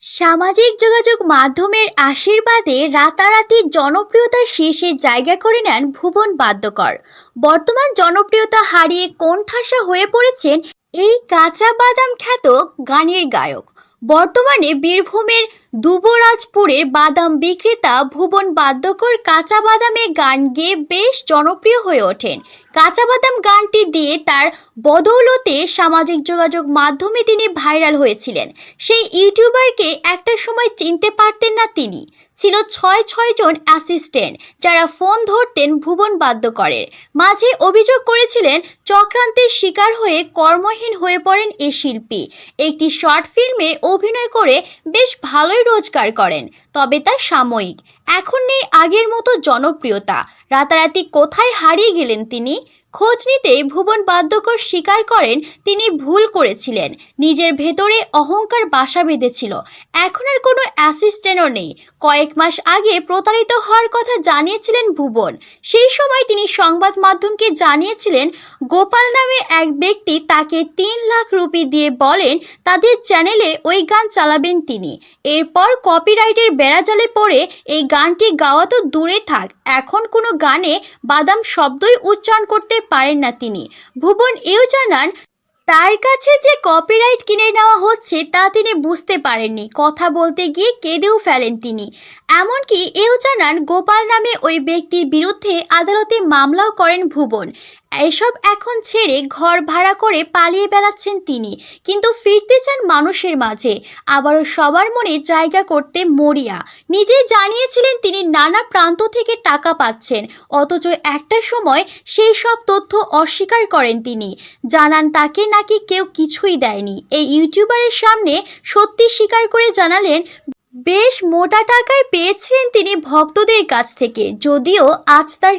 সামাজিক যোগাযোগ মাধ্যমের আশীর্বাদে রাতারাতি জনপ্রিয়তার শীর্ষে জায়গা করে নেন ভুবন বাদ্যকর। বর্তমান জনপ্রিয়তা হারিয়ে কোণঠাসা হয়ে পড়েছেন এই কাঁচা বাদাম খ্যাত গানের গায়ক। বর্তমানে বীরভূমের দুবরাজপুরের বাদাম বিক্রেতা ভুবন বাদ্যকর কাঁচা বাদামে গান গেয়ে বেশ জনপ্রিয় হয়ে ওঠেন। কাঁচা বাদাম গানটি দিয়ে তার বদৌলতে সামাজিক যোগাযোগ মাধ্যমে তিনি ভাইরাল হয়েছিলেন। সেই ইউটিউবারকে একটা সময় চিনতে পারতেন না তিনি। ছিল ছয় জন অ্যাসিস্ট্যান্ট যারা ফোন ধরতেন ভুবন বাদ্যকরের। মাঝে অভিযোগ করেছিলেন চক্রান্তের শিকার হয়ে কর্মহীন হয়ে পড়েন এই শিল্পী। একটি শর্ট ফিল্মে অভিনয় করে বেশ ভালোই রোজগার করেন, তবে তা সাময়িক। এখন নেই আগের মতো জনপ্রিয়তা। রাতারাতি কোথায় হারিয়ে গেলেন তিনি? খোঁজ নিতে ভুবন বাদ্যকর স্বীকার করেন তিনি ভুল করেছিলেন। নিজের ভেতরে অহংকার বাসা বেঁধেছিল। এখন আর কোনো অ্যাসিস্ট্যান্টও নেই। কয়েক মাস আগে প্রতারিত হওয়ার কথা জানিয়েছিলেন ভুবন। সেই সময় তিনি সংবাদ মাধ্যমকে জানিয়েছিলেন গোপাল নামে এক ব্যক্তি তাকে 3 লাখ রুপি দিয়ে বলেন তাদের চ্যানেলে ওই গান চালাবেন তিনি। এরপর কপিরাইটের বেড়াজালে পড়ে এই গানটি গাওয়া তো দূরে থাক, এখন কোনো গানে বাদাম শব্দই উচ্চারণ করতে পারেন না তিনি। ভুবন এও জানান তার কাছে যে কপিরাইট কিনে নেওয়া হচ্ছে তা তিনি বুঝতে পারেননি। কথা বলতে গিয়ে কেঁদেও ফেলেন তিনি। এমনকি এও জানান গোপাল নামে ওই ব্যক্তির বিরুদ্ধে আদালতে মামলাও করেন ভুবন। এসব এখন ছেড়ে ঘর ভাড়া করে পালিয়ে বেড়াচ্ছেন তিনি, কিন্তু ফিরতে চান মানুষের মাঝে, আবারও সবার মনে জায়গা করতে মরিয়া। নিজেই জানিয়েছিলেন তিনি নানা প্রান্ত থেকে টাকা পাচ্ছেন, অথচ একটা সময় সেই সব তথ্য অস্বীকার করেন তিনি। জানান তাকে নাকি কেউ কিছুই দেয়নি। এই ইউটিউবারের সামনে সত্যি স্বীকার করে জানালেন বেশ মোটা টাকায় পেয়েছিলেন তিনি ভক্তদের কাছ থেকে, যদিও আজ তার